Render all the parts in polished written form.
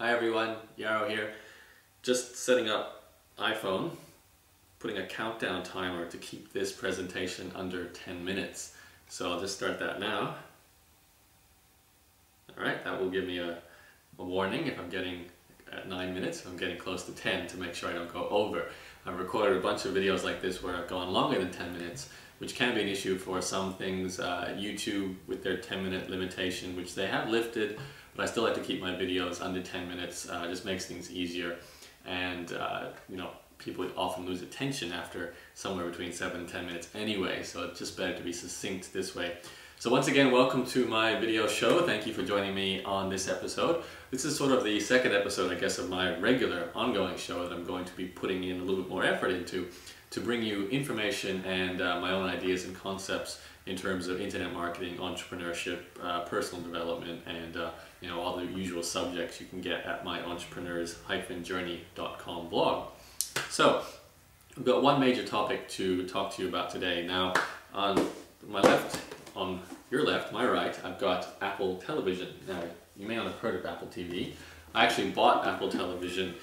Hi everyone, Yarrow here. Just setting up iPhone, putting a countdown timer to keep this presentation under 10 minutes. So I'll just start that now. Alright, that will give me a warning if I'm getting at 9 minutes, if I'm getting close to 10 to make sure I don't go over. I've recorded a bunch of videos like this where I've gone longer than 10 minutes, which can be an issue for some things. YouTube with their 10-minute limitation, which they have lifted, but I still like to keep my videos under 10 minutes. Just makes things easier, and people often lose attention after somewhere between 7 and 10 minutes anyway, so it's just better to be succinct this way. So once again, welcome to my video show. Thank you for joining me on this episode. This is sort of the second episode, I guess, of my regular ongoing show that I'm going to be putting in a little bit more effort into to bring you information and my own ideas and concepts in terms of internet marketing, entrepreneurship, personal development, and all the usual subjects you can get at my entrepreneurs-journey.com blog. So I've got one major topic to talk to you about today. Now, on my left, on your left, my right, I've got Apple Television. Now, you may not have heard of Apple TV. I actually bought Apple Television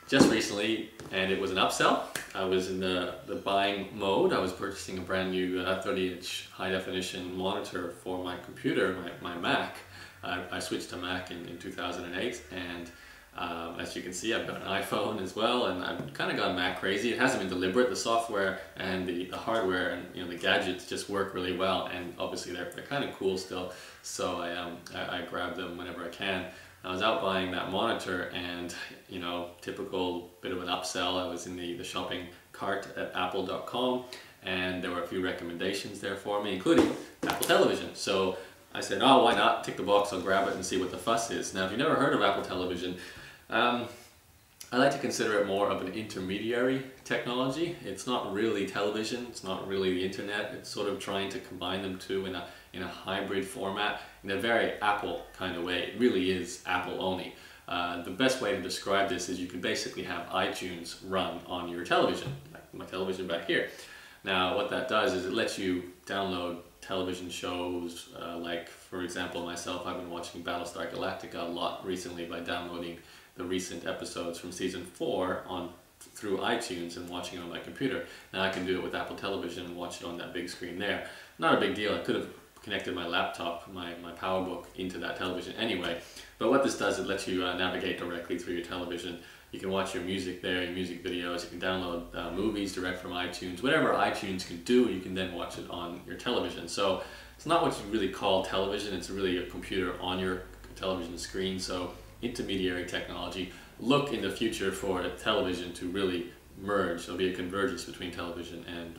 just recently, and it was an upsell. I was in the buying mode. I was purchasing a brand new 30-inch high-definition monitor for my computer, my Mac. I switched to Mac in 2008, and as you can see, I've got an iPhone as well, and I've kind of gone Mac crazy. It hasn't been deliberate. The software and the hardware and the gadgets just work really well, and obviously they're kind of cool still. So I grab them whenever I can. I was out buying that monitor, and typical bit of an upsell. I was in the shopping cart at apple.com, and there were a few recommendations there for me, including Apple Television. So I said, oh, why not? Tick the box, I'll grab it and see what the fuss is. Now, if you've never heard of Apple Television, I like to consider it more of an intermediary technology. It's not really television, it's not really the internet. It's sort of trying to combine them two in a hybrid format, in a very Apple kind of way. It really is Apple only. The best way to describe this is you can basically have iTunes run on your television, like my television back here. Now, what that does is it lets you download television shows, like, for example, myself, I've been watching Battlestar Galactica a lot recently by downloading the recent episodes from season 4 through iTunes and watching it on my computer. Now I can do it with Apple Television and watch it on that big screen there. Not a big deal. I could have connected my laptop, my PowerBook, into that television anyway. But what this does, it lets you navigate directly through your television. You can watch your music there, your music videos. You can download movies direct from iTunes. Whatever iTunes can do, you can then watch it on your television. So it's not what you really call television. It's really a computer on your television screen. So intermediary technology. Look in the future for television to really merge. There'll be a convergence between television and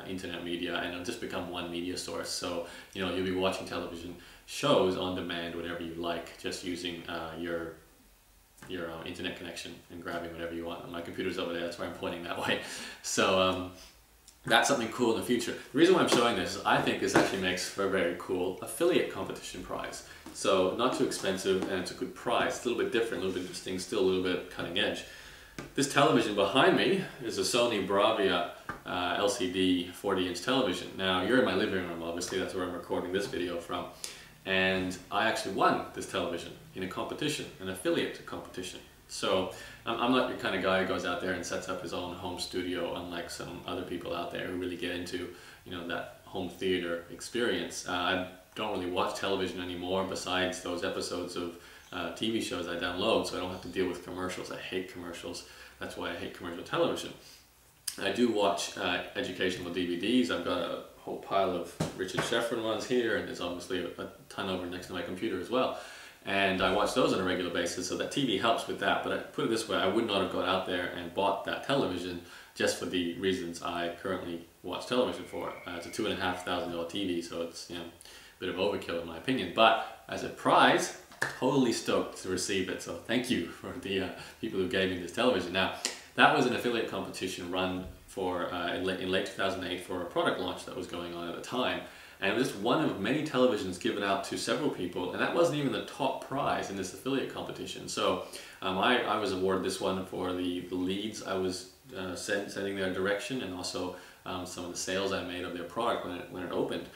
internet media, and it'll just become one media source. So you'll be watching television shows on demand whenever you like, just using your internet connection and grabbing whatever you want. My computer's over there, that's why I'm pointing that way. So that's something cool in the future. The reason why I'm showing this is I think this actually makes for a very cool affiliate competition prize. So not too expensive, and it's a good price. It's a little bit different, a little bit interesting, still a little bit cutting edge. This television behind me is a Sony Bravia LCD 40-inch television. Now, you're in my living room, obviously, that's where I'm recording this video from. And I actually won this television in a competition, an affiliate competition. So I'm not your kind of guy who goes out there and sets up his own home studio, unlike some other people out there who really get into that home theater experience. I don't really watch television anymore besides those episodes of TV shows I download, so I don't have to deal with commercials. I hate commercials. That's why I hate commercial television. I do watch educational DVDs. I've got a whole pile of Richard Sheffrin ones here, and there's obviously a ton over next to my computer as well. And I watch those on a regular basis, so that TV helps with that. But I put it this way, I would not have gone out there and bought that television just for the reasons I currently watch television for. It's a $2,500 TV, so it's a bit of overkill in my opinion. But as a prize, totally stoked to receive it. So thank you for the people who gave me this television. Now, that was an affiliate competition run for in late 2008 for a product launch that was going on at the time. And it was just one of many televisions given out to several people, and that wasn't even the top prize in this affiliate competition. So I was awarded this one for the leads I was sending their direction, and also some of the sales I made of their product when it opened.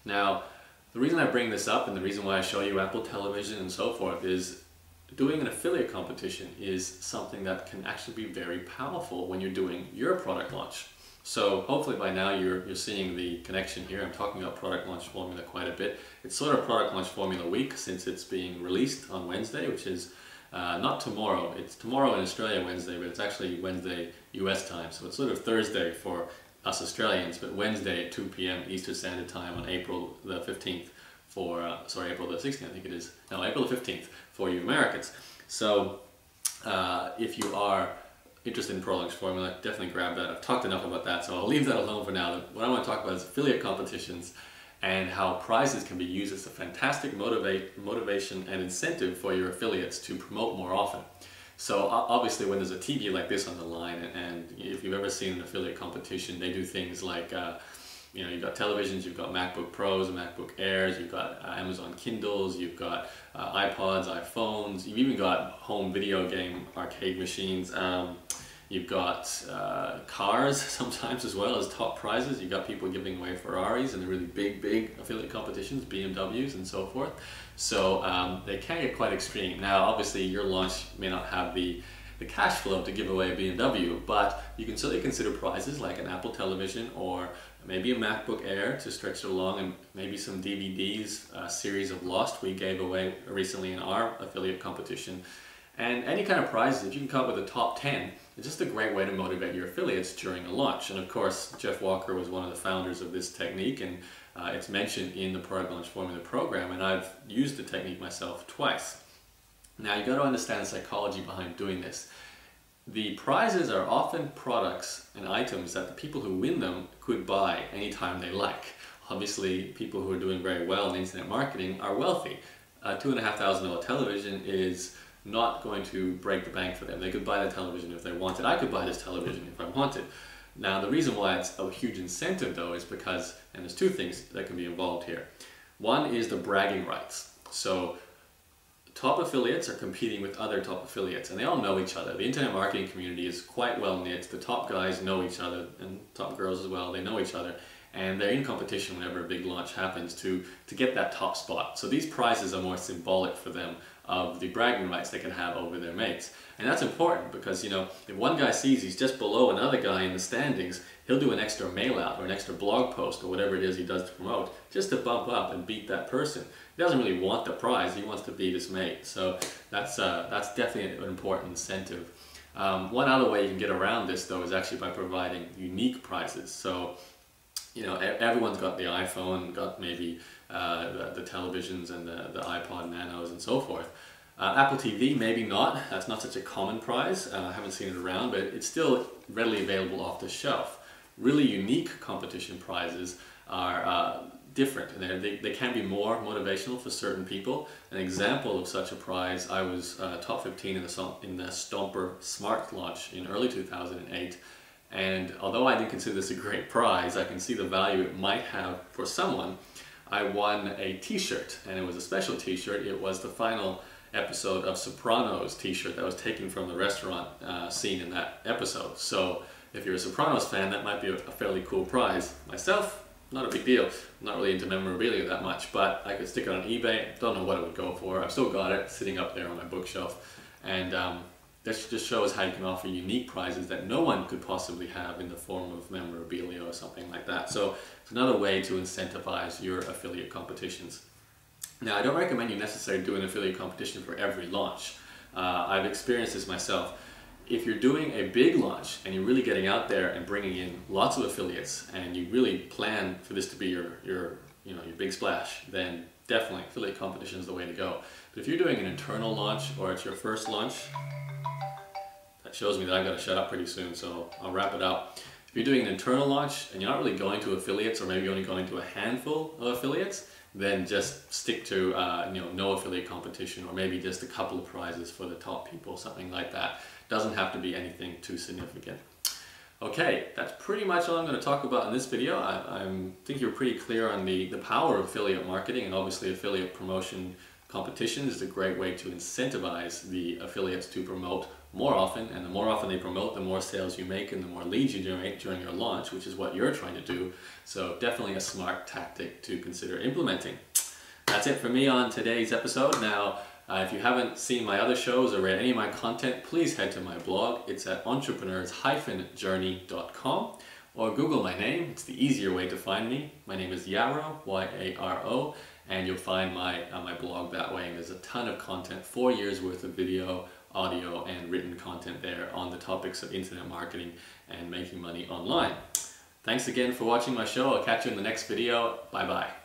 Now, the reason I bring this up and the reason why I show you Apple Television and so forth is doing an affiliate competition is something that can actually be very powerful when you're doing your product launch. So hopefully by now you're seeing the connection here. I'm talking about product launch formula quite a bit. It's sort of product launch formula week since it's being released on Wednesday, which is not tomorrow. It's tomorrow in Australia Wednesday, but it's actually Wednesday US time. So it's sort of Thursday for us Australians, but Wednesday at 2 p.m. Eastern Standard Time on April the 15th for, sorry, April the 16th, I think it is. No, April the 15th for you Americans. So if you are interested in Product Launch Formula, definitely grab that. I've talked enough about that, so I'll leave that alone for now. What I want to talk about is affiliate competitions and how prizes can be used as a fantastic motivation and incentive for your affiliates to promote more often. So obviously when there's a TV like this on the line, and if you've ever seen an affiliate competition, they do things like, you know, you've got televisions, you've got MacBook Pros, MacBook Airs, you've got Amazon Kindles, you've got iPods, iPhones, you've even got home video game arcade machines. You've got cars sometimes as well as top prizes. You've got people giving away Ferraris and the really big affiliate competitions, BMWs and so forth. So they can get quite extreme. Now obviously your launch may not have the cash flow to give away a BMW, but you can certainly consider prizes like an Apple television or maybe a MacBook Air to stretch it along, and maybe some DVDs, a series of Lost we gave away recently in our affiliate competition. And any kind of prizes, if you can come up with a top 10, it's just a great way to motivate your affiliates during a launch. And of course, Jeff Walker was one of the founders of this technique, and it's mentioned in the Product Launch Formula program, and I've used the technique myself twice. Now you've got to understand the psychology behind doing this. The prizes are often products and items that the people who win them could buy anytime they like. Obviously, people who are doing very well in internet marketing are wealthy. A $2,500 television is not going to break the bank for them. They could buy the television if they wanted. I could buy this television if I wanted. Now the reason why it's a huge incentive though is because, and there's two things that can be involved here. One is the bragging rights. So top affiliates are competing with other top affiliates and they all know each other. The internet marketing community is quite well knit. The top guys know each other and top girls as well. They know each other and they're in competition whenever a big launch happens to get that top spot. So these prizes are more symbolic for them of the bragging rights they can have over their mates. And that's important because, you know, if one guy sees he's just below another guy in the standings, he'll do an extra mail out or an extra blog post or whatever it is he does to promote just to bump up and beat that person. He doesn't really want the prize, he wants to beat his mate. So that's definitely an important incentive. One other way you can get around this though is actually by providing unique prizes. So, you know, everyone's got the iPhone, got maybe the televisions and the iPod Nanos and so forth. Apple TV, maybe not. That's not such a common prize. I haven't seen it around, but it's still readily available off the shelf. Really unique competition prizes are different. They can be more motivational for certain people. An example of such a prize, I was top 15 in the Stomper Smart launch in early 2008. And although I didn't consider this a great prize, I can see the value it might have for someone. I won a t-shirt, and it was a special t-shirt. It was the final episode of Sopranos t-shirt that was taken from the restaurant scene in that episode. So if you're a Sopranos fan, that might be a fairly cool prize. Myself, not a big deal. I'm not really into memorabilia that much, but I could stick it on eBay. Don't know what it would go for. I've still got it sitting up there on my bookshelf. And this just shows how you can offer unique prizes that no one could possibly have in the form of memorabilia or something like that. So it's another way to incentivize your affiliate competitions. Now, I don't recommend you necessarily do an affiliate competition for every launch. I've experienced this myself. If you're doing a big launch and you're really getting out there and bringing in lots of affiliates and you really plan for this to be your big splash, then definitely affiliate competition is the way to go. But if you're doing an internal launch or it's your first launch, that shows me that I've got to shut up pretty soon, so I'll wrap it up. If you're doing an internal launch and you're not really going to affiliates, or maybe only going to a handful of affiliates, then just stick to no affiliate competition, or maybe just a couple of prizes for the top people, something like that. Doesn't have to be anything too significant. Okay, that's pretty much all I'm going to talk about in this video. I think you're pretty clear on the power of affiliate marketing, and obviously affiliate promotion competitions is a great way to incentivize the affiliates to promote more often, and the more often they promote, the more sales you make and the more leads you generate during your launch, which is what you're trying to do. So definitely a smart tactic to consider implementing. That's it for me on today's episode. Now, If you haven't seen my other shows or read any of my content, please head to my blog. It's at entrepreneurs-journey.com, or Google my name. It's the easier way to find me. My name is Yaro, Y-A-R-O, and you'll find my blog that way. And there's a ton of content, 4 years worth of video, audio, and written content there on the topics of internet marketing and making money online. Thanks again for watching my show. I'll catch you in the next video. Bye bye.